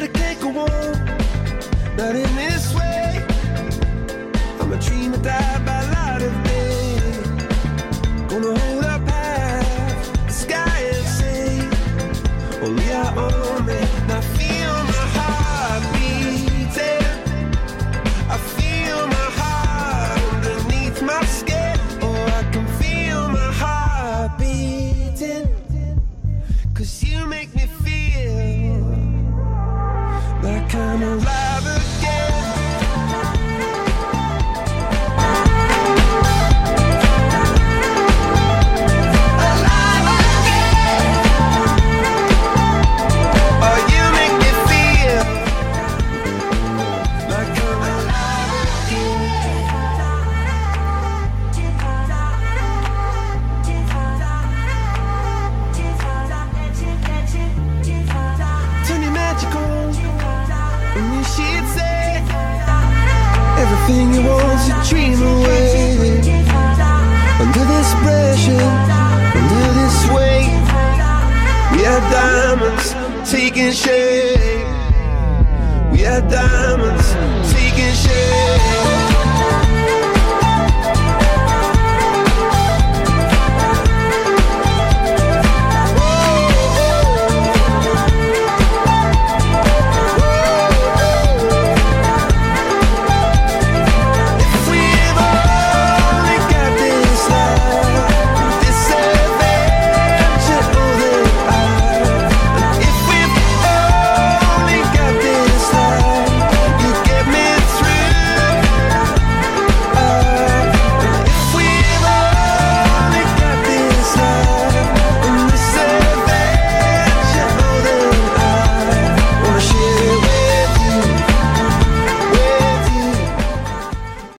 but it can't go on, not in this way. I'm a dream that died by light of day. Gonna hold up half the sky and say, only I own it. And I feel my heart beating, I feel my heart underneath my skin. Oh, I can feel my heart beating, 'cause you make me feel like I'm alive again. Alive again. Oh, you make me feel like I'm alive again. Turn your magic on, and you should say everything you want's a dream away. Under this pressure, under this weight, we are diamonds taking shape. We are diamonds taking shape.